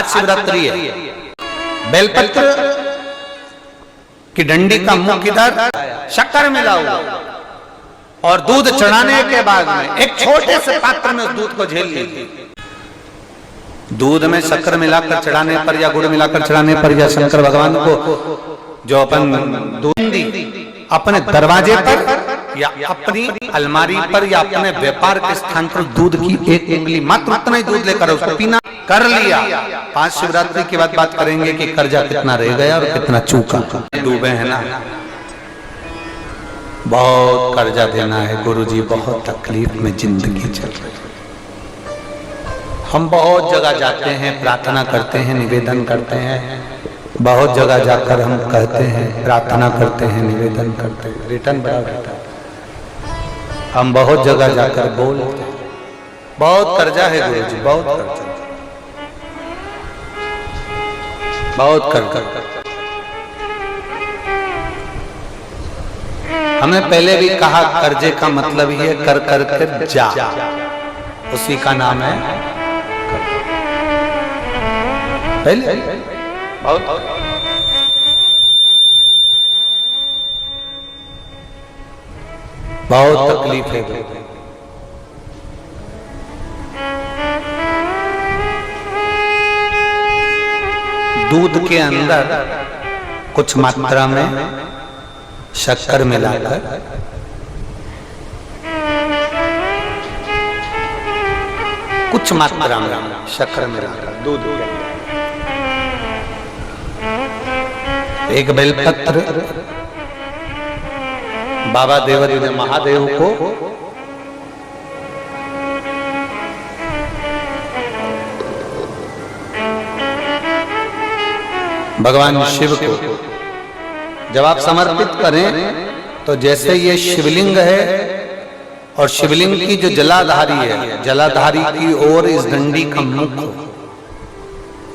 शिवरात्रि है। बेलपत्र की डंडी का मुख इधर, शक्कर मिलाओ और दूध चढ़ाने के बाद में एक छोटे से पात्र में उस दूध को झेल लीजिए। दूध में शक्कर मिलाकर चढ़ाने पर या गुड़ मिलाकर चढ़ाने पर या शंकर भगवान को जो अपन दूध अपने दरवाजे पर या अपनी अलमारी पर या अपने व्यापार के स्थान पर दूध की एक उंगली मात्र उतना ही दूध लेकर उसको पीना कर लिया। 5 शिवरात्रि के बाद बात करेंगे कि कर्जा कितना रह गया और कितना चूका। डूबे हैं ना, बहुत कर्जा देना है गुरुजी, बहुत तकलीफ में जिंदगी चल रही है। हम बहुत जगह जाते हैं, प्रार्थना करते हैं, निवेदन करते हैं, बहुत जगह जाकर हम कहते हैं, प्रार्थना करते हैं, निवेदन करते हैं, रिटर्न बड़ा रहता है। हम बहुत जगह जाकर बोलते हैं, बहुत कर्जा है गुरुजी, बहुत कर्जा, बहुत कर्जा। हमने पहले भी कहा कर्जे का मतलब ही है कर कर कर जा, उसी का नाम है पहले बहुत तकलीफ है। दूध के अंदर कुछ मात्रा में शक्कर मिलाकर कुछ मात्रा में शक्कर मिलाकर दूध के अंदर एक बेलपत्र बाबा देवदेव महादेव को भगवान शिव को जब आप समर्पित करें तो जैसे ये शिवलिंग है और शिवलिंग की जो जलाधारी है, जलाधारी की ओर इस डंडी का मुख हो,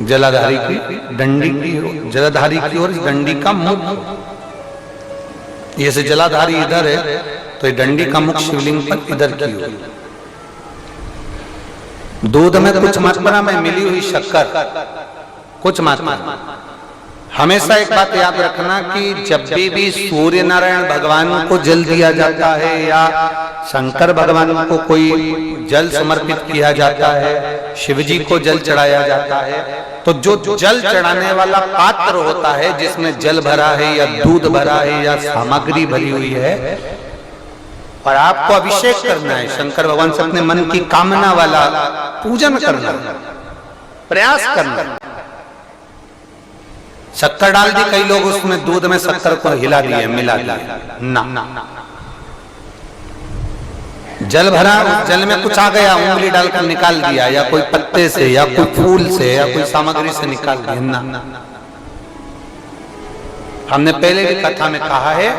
जलाधारी की डंडी की, जलाधारी की ओर इस डंडी का मुख हो। ये से जलाधारी इधर है तो ये डंडी का मुख शिवलिंग पर इधर की हो। दूध में कुछ मात्रा में मिली हुई शक्कर, कुछ मात्रा। हमेशा एक बात याद रखना कि जब भी सूर्य नारायण भगवान को जल दिया जाता है या शंकर भगवान को कोई जल समर्पित किया जाता है, शिव जी को जल चढ़ाया जाता है, तो जो जल चढ़ाने वाला पात्र होता है जिसमें जल भरा है या दूध भरा है या सामग्री भरी हुई है और आपको अभिषेक करना है, शंकर भगवान से अपने मन की कामना वाला पूजन करना, प्रयास करना। शक्कर डाल दी, कई लोग उसमें दूध में शक्कर को हिला दिए, मिला दिया ना। जल भरा, जल में कुछ आ गया, उंगली डालकर निकाल दिया या कोई पत्ते से या कोई फूल से या कोई सामग्री से निकाल दिया ना। हमने पहले भी कथा में कहा है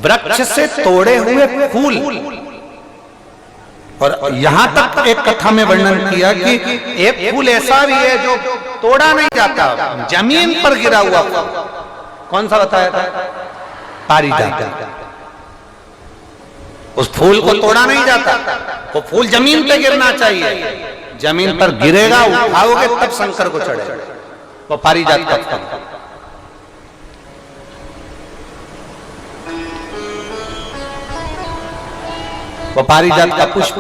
वृक्ष से तोड़े हुए फूल, और यहां तक एक कथा में वर्णन किया कि एक फूल ऐसा भी है जो तोड़ा नहीं जाता, जमीन पर गिरा हुआ। कौन सा बताया था? पारिजात। उस फूल को तोड़ा नहीं जाता, वो फूल जमीन पे गिरना चाहिए, जमीन पर गिरेगा, उठाओगे तब शंकर को चढ़ेगा। वो पारिजात का फल। वो पारिजात का पुष्प,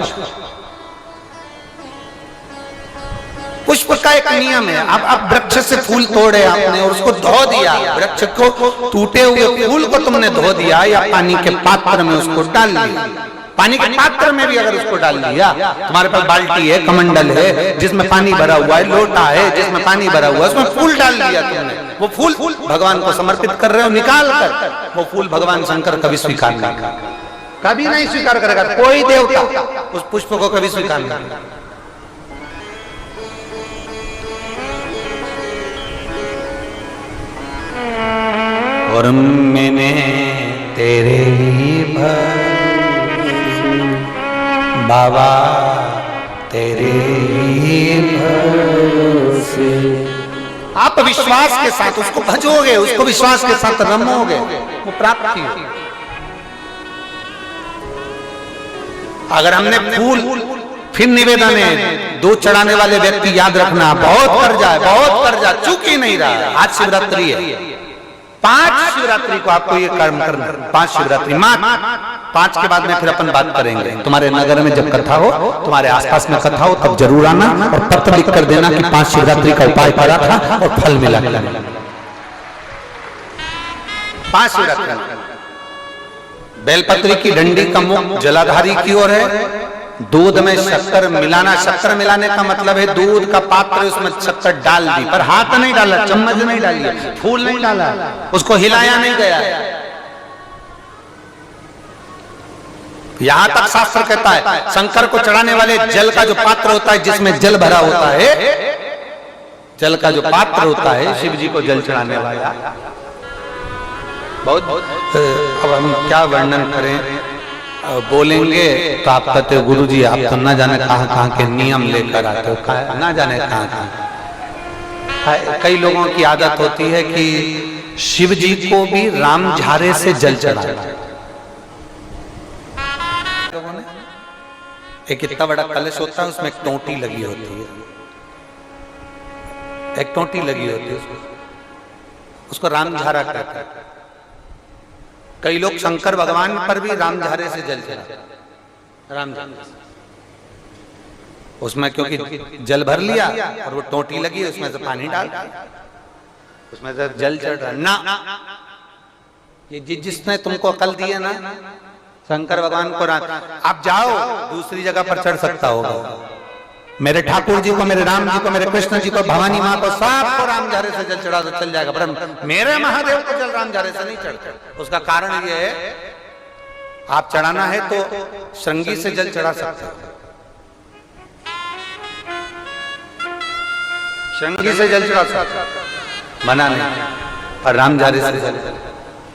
पुष्प का एक नियम है। अब वृक्ष से फूल तोड़े आपने और उसको धो दिया, वृक्ष को टूटे हुए फूल को तुमने धो दिया या पानी के पात्र में उसको डाल दिया। पानी के पात्र में भी अगर उसको डाल दिया, तुम्हारे पास बाल्टी है, कमंडल है जिसमें पानी भरा हुआ है, लोटा है जिसमें पानी भरा हुआ है, उसमें फूल डाल दिया तुमने, वो फूल भगवान को समर्पित कर रहे हो, निकाल कर वो फूल भगवान शंकर कभी स्वीकार नहीं करेगा, कभी नहीं स्वीकार करेगा। कोई देवता उस पुष्प को कभी स्वीकार नहीं करेगा। और मैंने तेरे ही बाबा तेरे ही भरोसे, आप विश्वास के साथ उसको भजोगे, उसको विश्वास के साथ रमोगे, वो प्राप्ति होगी। अगर हमने फूल फिर निवेदन है, दूध चढ़ाने वाले व्यक्ति याद रखना, बहुत कर्जा चूक ही नहीं रहा। आज शिवरात्रि है, 5 शिवरात्रि को आपको ये कर्म करना, 5 शिवरात्रि माँ, 5 के बाद में फिर अपन बात करेंगे। तुम्हारे नगर में जब कथा हो, तुम्हारे आसपास में कथा हो, तब जरूर आना और पत्र लिख कर देना कि 5 शिवरात्रि का उपाय करा था और फल मिला। 5 शिवरात्रि बेलपत्री की डंडी का मुख जलाधारी की ओर है। दूध में शक्कर मिलाना, शक्कर मिलाने का मतलब है दूध का पात्र उसमें शक्कर डाल दी, पर हाथ नहीं डाला, चम्मच नहीं डाली, फूल नहीं डाला, उसको हिलाया नहीं गया। यहां तक शास्त्र कहता है शंकर को चढ़ाने वाले जल का जो पात्र होता है, जिसमें जल भरा होता है, जल का जो पात्र होता है, शिव जी को जल चढ़ाने वाला, बहुत अब हम क्या वर्णन करें, बोलेंगे तो आप कहते हो गुरु जी आप तो ना जाने कहां के नियम लेकर आते हो, ना जाने कहां। कई लोगों की आदत होती है कि शिव जी को भी राम झारे से जल चढ़ाना। लोगों ने एक इतना बड़ा कलश होता है, उसमें एक टोंटी लगी होती है, एक टोंटी लगी होती है, उसको राम झारा कहते हैं। कई लोग शंकर भगवान पर भी रामझारे से जल चढ़ाते, रामझारे उसमें, क्योंकि जल भर लिया और वो टोटी लगी, उसमें से पानी डाल, उसमें से जल चढ़ रहा ना। ये जिसने तुमको अकल दी है ना, शंकर भगवान को आप जाओ दूसरी जगह पर चढ़ सकता होगा, मेरे ठाकुर जी को, मेरे राम जी को, मेरे कृष्ण जी को, भवानी माँ को, सबको रामझारे से जल चढ़ा तो चल जाएगा, पर मेरे महादेव को जल रामझारे से नहीं चढ़ता। उसका कारण ये है, आप चढ़ाना है तो श्रृंगी से जल चढ़ा सकते हो, श्रृंगी से जल चढ़ा सकते हो, मना नहीं, और रामझारे से जल,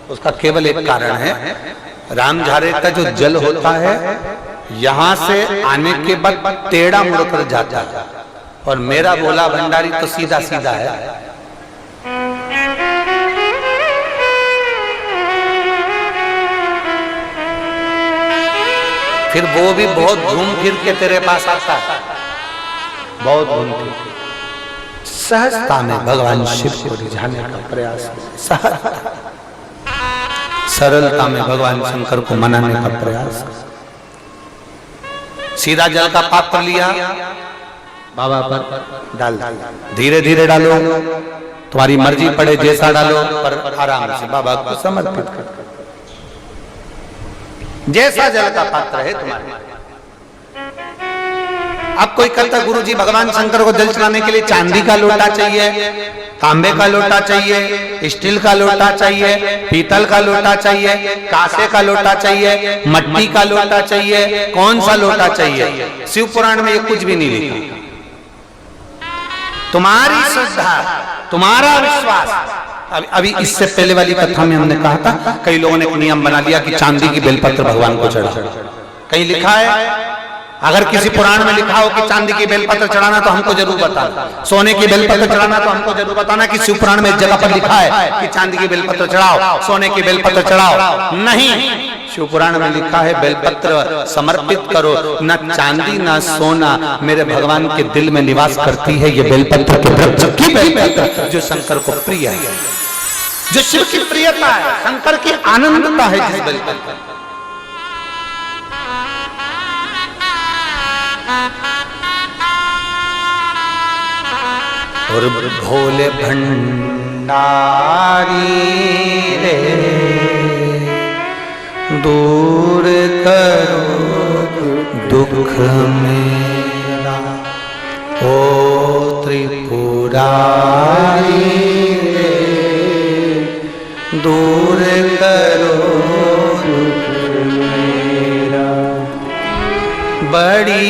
उसका केवल एक कारण है, रामझारे का जो जल होता है यहां से आने के बाद टेढ़ा मुड़कर जाता है, और मेरा भोला भंडारी तो सीधा सीधा है। फिर वो भी बहुत घूम फिर के तेरे पास आता है, बहुत घूम फिर, सहजता में भगवान शिव को रिझाने का प्रयास, सरलता में भगवान शंकर को मनाने का प्रयास। सीधा जल का पात्र लिया, बाबा पर डाल, धीरे धीरे डालो, तुम्हारी मर्जी पड़े जैसा डालो, पर आराम से बाबा को समर्पित कर, जैसा जल का पात्र है तुम्हारे। अब कोई कहता गुरु जी भगवान शंकर को जल चढ़ाने के लिए चांदी का लोटा चाहिए, तांबे का लोटा चाहिए, स्टील का लोटा चाहिए, पीतल का लोटा चाहिए, कांसे का लोटा चाहिए, मट्टी का लोटा चाहिए, कौन सा लोटा चाहिए? शिव पुराण में ये कुछ भी नहीं लिखा। तुम्हारी श्रद्धा, तुम्हारा विश्वास। अभी इससे पहले वाली कथा में हमने कहा था, कई लोगों ने एक नियम बना लिया कि चांदी की बेलपत्र भगवान को चढ़ा। कहीं लिखा है? अगर किसी पुराण में लिखा हो कि चांदी की बेलपत्र चढ़ाना तो हमको जरूर बताना, सोने की बेलपत्र चढ़ाना तो हमको जरूर बताना कि शिव पुराण में एक जगह पर लिखा है कि चांदी की बेलपत्र चढ़ाओ, सोने की बेलपत्र चढ़ाओ। नहीं, शिव पुराण में लिखा है बेलपत्र समर्पित करो, न चांदी न सोना, मेरे भगवान के दिल में निवास करती है ये बेलपत्र के वृक्ष की बेलपत्र, जो शंकर को प्रिय है, जो शिव की प्रियता है, शंकर की आनंदता है जिस बेलपत्र। और भोले भंडारी रे दूर करो दुख मेरा, ओ त्रिपुरारी रे दूर करो दुख मेरा। बड़ी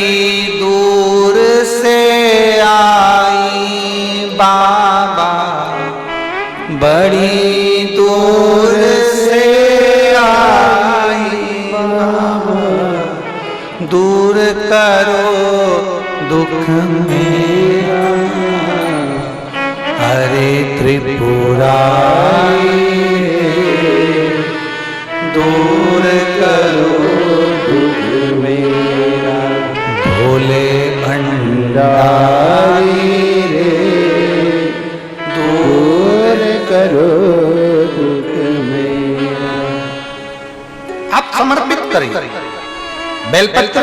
दूर से आई बाबा, बड़ी दूर से आई बाबा, दूर करो दुख मेरा। हरे त्रिपुरारी दूर करो दुख मेरा। भोले बेलपत्र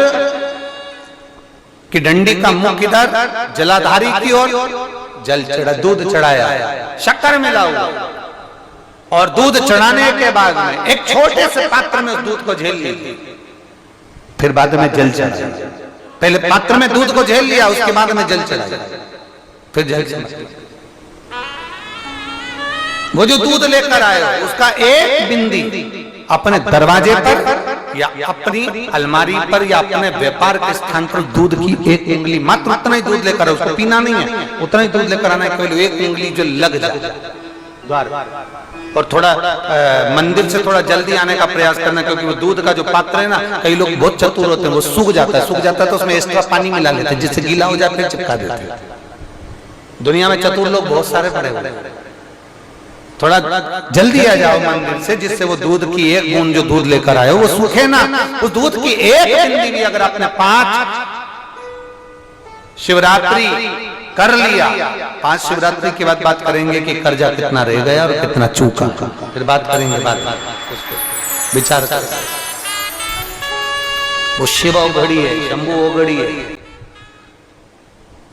की डंडी का मुख किधर, जलाधारी की ओर, जल चढ़ा, दूध चढ़ाया, शक्कर मिला हुआ, और दूध चढ़ाने के बाद में एक छोटे से पात्र में उस दूध को झेल लिया, फिर बाद में जल चढ़ाया। पहले पात्र में दूध को झेल लिया, उसके बाद में जल चढ़ाया, फिर जल चढ़ाया। वो जो दूध लेकर आए उसका एक बिंदी अपने दरवाजे पर या अपनी अलमारी पर या अपने व्यापार के स्थान पर दूध की एक उंगली, मात्र उतना ही दूध लेकर, उसको पीना नहीं है, उतना ही दूध लेकर आना है, केवल एक उंगली जो लग जाए द्वार, और थोड़ा मंदिर से थोड़ा जल्दी आने का प्रयास करना, क्योंकि वो दूध का जो पात्र है ना, कई लोग बहुत चतुर होते हैं, वो सूख जाता है तो उसमें एक्स्ट्रा पानी मिला लेते हैं, जिससे गीला हो जाए फिर चिपका देते हैं। दुनिया में चतुर लोग बहुत सारे पड़े हुए हैं। थोड़ा जल्दी आ जाओ मंदिर से, जिससे वो दूध की एक बूंद जो दूध लेकर आए वो सूखे ना। उस दूध की एक बूंद भी अगर आपने 5 शिवरात्रि कर लिया, 5 शिवरात्रि के बाद बात करेंगे कि कर्जा कितना रह गया और कितना चूका, फिर बात करेंगे, बात विचार कर। वो शिव औघड़ी है, शंभू औघड़ी है।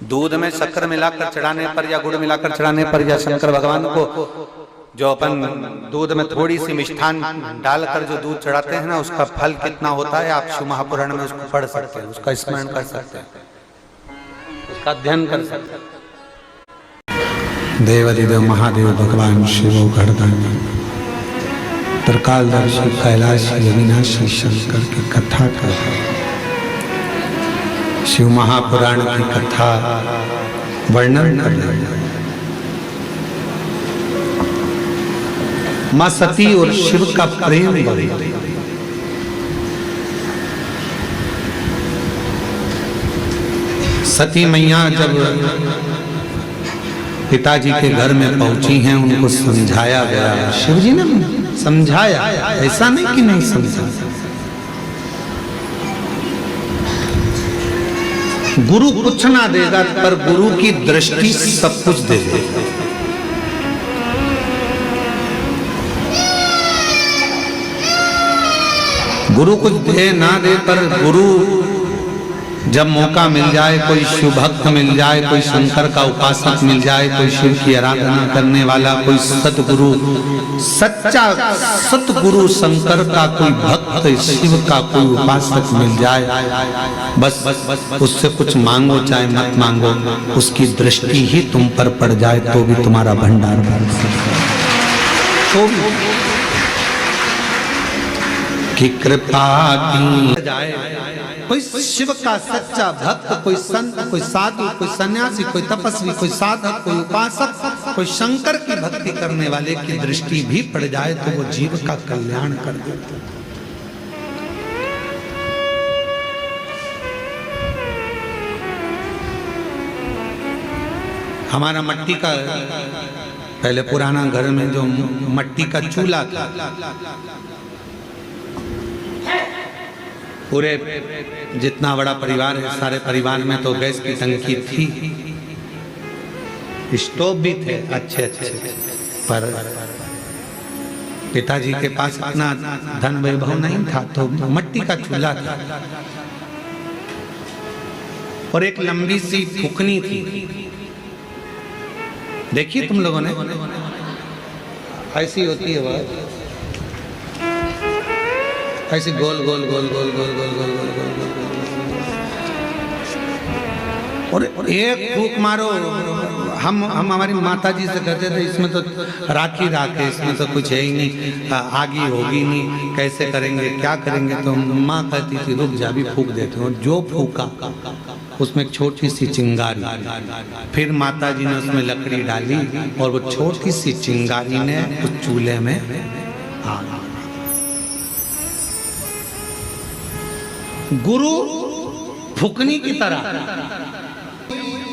दूध में शक्कर मिलाकर चढ़ाने पर या गुड़ मिलाकर चढ़ाने पर या शंकर भगवान को जो अपन दूध में थोड़ी सी मिष्ठान डालकर जो दूध चढ़ाते हैं ना, उसका फल कितना होता है आप शिव महापुराण में उसको पढ़ सकते हैं, उसका स्मरण कर सकते हैं, उसका अध्ययन कर सकते हैं। देवादिदेव महादेव भगवान शिव गर्दन त्रिकालदर्शी कैलाशी अविनाशी शंकर की कथा कर, शिव महापुराण की कथा वर्णन कर रहे हैं। मां सती और शिव का प्रेम बढ़े। सती मैया जब पिताजी के घर में पहुंची हैं, उनको समझाया गया, शिव जी ने समझाया, ऐसा नहीं कि नहीं समझा। गुरु कुछ ना देगा, पर गुरु की दृष्टि सब कुछ दे देगा। गुरु कुछ दे ना दे, पर गुरु जब मौका मिल जाए, कोई शिव भक्त मिल जाए, कोई शंकर का उपासक मिल जाए, कोई शिव की आराधना करने वाला, कोई सतगुरु, सच्चा सतगुरु शंकर का कोई भक्त, शिव का कोई उपासक मिल जाए, बस उससे कुछ मांगो चाहे मत मांगो, उसकी दृष्टि ही तुम पर पड़ जाए तो भी तुम्हारा भंडार भर सकता है। तो की कृपा की जाए, कोई शिव का सच्चा भक्त, कोई संत, कोई साधु, कोई सन्यासी, कोई तपस्वी, कोई साधक, कोई उपासक, कोई शंकर की भक्ति करने वाले की दृष्टि भी पड़ जाए तो वो जीव का कल्याण कर देता है। हमारा मट्टी का, पहले पुराना घर में जो मट्टी का चूल्हा था, पूरे जितना बड़ा परिवार है, सारे परिवार में तो गैस की टंकी थी, स्टोव भी थे अच्छे अच्छे, पर पिताजी के पास इतना धन वैभव नहीं था, तो मट्टी का चूल्हा था और एक लंबी सी फुकनी थी। देखिए तुम लोगों ने, ऐसी होती है वह, ऐसे गोल गोल गोल गोल गोल गोल गोल गोल गोल गोल, और एक फूक मारो। हम हमारी माता जी से कहते थे, इसमें तो राखी राख है, इसमें तो कुछ है ही नहीं, आगी होगी नहीं, कैसे करेंगे, क्या करेंगे। तो माँ कहती थी रुक जा, भी फूक देते हो। जो फूका उसमें एक छोटी सी चिंगारी, फिर माता जी ने उसमें लकड़ी डाली और वो छोटी सी चिंगारी ने उस चूल्हे में आग। गुरु फुकनी की तरह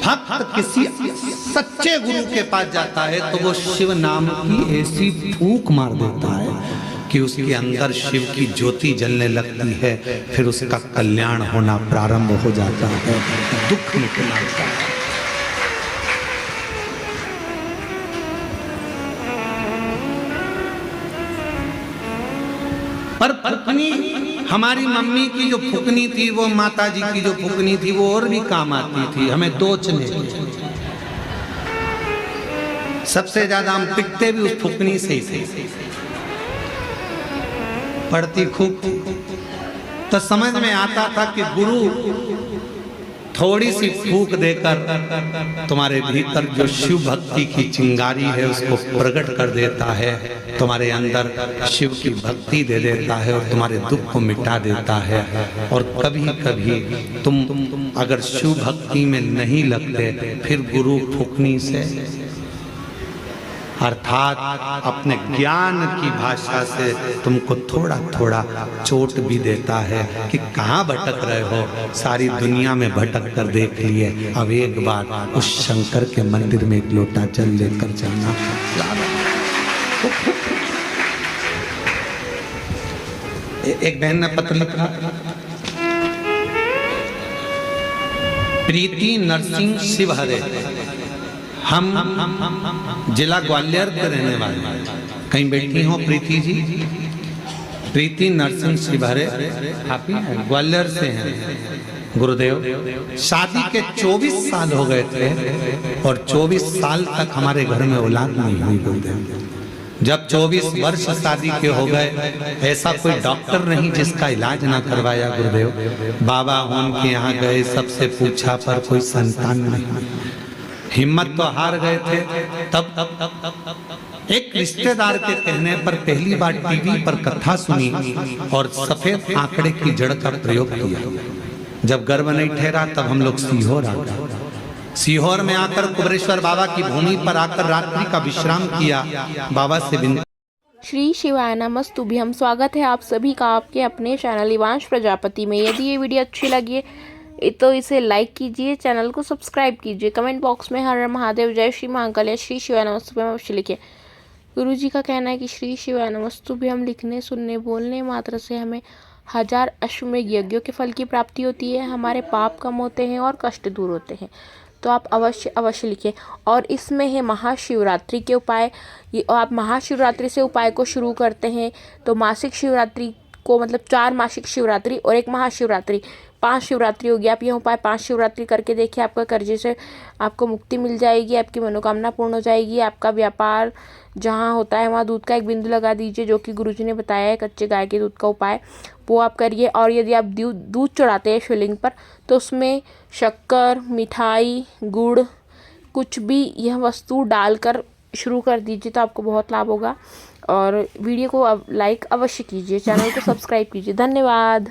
भक्त किसी सच्चे गुरु के पास जाता है तो वो शिव नाम की ऐसी फूंक मार देता है कि उसके अंदर शिव की ज्योति जलने लगती है, फिर उसका कल्याण होना प्रारंभ हो जाता है, दुख निकल आता है। पर फुकनी हमारी मम्मी की जो फुकनी थी, वो माता जी की जो फुकनी थी, वो और भी काम आती थी, हमें दोचने। सबसे ज्यादा हम पिटते भी उस फुकनी से ही थे। पढ़ती खूब तो समझ में आता था कि गुरु थोड़ी सी फूक देकर तुम्हारे भीतर जो शिव भक्ति की चिंगारी है उसको प्रकट कर देता है, तुम्हारे अंदर शिव की भक्ति दे देता है और तुम्हारे दुख को मिटा देता है। और कभी कभी तुम अगर शिव भक्ति में नहीं लगते, फिर गुरु फूकनी से अर्थात अपने ज्ञान की भाषा से तुमको थोड़ा थोड़ा चोट भी देता है कि कहाँ भटक रहे हो, सारी दुनिया में भटक कर देख लिए, अब एक बार उस शंकर के मंदिर में एक लोटा जल लेकर चलना। एक बहन ने पत्र लिखा, प्रीति नरसिंह शिवहरे, हम जिला ग्वालियर के रहने वाले हैं। कहीं बैठी हो प्रीति जी? प्रीति नरसिंह शिवहरे आप ही हैं, ग्वालियर से हैं। गुरुदेव, शादी के 24 साल हो गए थे और 24 साल तक हमारे घर में औलाद नहीं हुई। गुरुदेव, जब 24 वर्ष शादी के हो गए, ऐसा कोई डॉक्टर नहीं जिसका इलाज ना करवाया। गुरुदेव, बाबा उनके यहाँ गए, सबसे पूछा पर कोई संतान नहीं, हिम्मत तो हार गए थे। तब एक रिश्तेदार के कहने पर पहली बार टीवी पर कथा सुनी और सफेद आंकड़े की जड़ का प्रयोग किया। जब गर्भ नहीं ठहरा तब हम लोग सीहोर आ गए। सीहोर में आकर कुबरेश्वर बाबा की भूमि पर आकर रात्रि का विश्राम किया। बाबा से विनती। श्री शिवाय नमस्तुभ्यं। स्वागत है आप सभी का आपके अपने चैनल इवांश प्रजापति में। यदि ये वीडियो अच्छी लगी तो इसे लाइक कीजिए, चैनल को सब्सक्राइब कीजिए, कमेंट बॉक्स में हर हर महादेव, जय श्री महाकाल या श्री शिवाय नमस्तुभ्यम अवश्य लिखिए। गुरु जी का कहना है कि श्री शिवाय नमस्तुभ्यम लिखने, सुनने, बोलने मात्र से हमें 1000 अश्वमेध यज्ञों के फल की प्राप्ति होती है, हमारे पाप कम होते हैं और कष्ट दूर होते हैं। तो आप अवश्य लिखिए। और इसमें है महाशिवरात्रि के उपाय। ये आप महाशिवरात्रि से उपाय को शुरू करते हैं तो मासिक शिवरात्रि को, मतलब 4 मासिक शिवरात्रि और 1 महाशिवरात्रि, 5 शिवरात्रि होगी। आप यह उपाय 5 शिवरात्रि करके देखिए, आपका कर्जे से आपको मुक्ति मिल जाएगी, आपकी मनोकामना पूर्ण हो जाएगी। आपका व्यापार जहाँ होता है वहाँ दूध का 1 बिंदु लगा दीजिए, जो कि गुरुजी ने बताया है, कच्चे गाय के दूध का उपाय, वो आप करिए। और यदि आप दूध चढ़ाते हैं शिवलिंग पर तो उसमें शक्कर, मिठाई, गुड़, कुछ भी यह वस्तु डालकर शुरू कर दीजिए तो आपको बहुत लाभ होगा। और वीडियो को अब लाइक अवश्य कीजिए, चैनल को सब्सक्राइब कीजिए। धन्यवाद।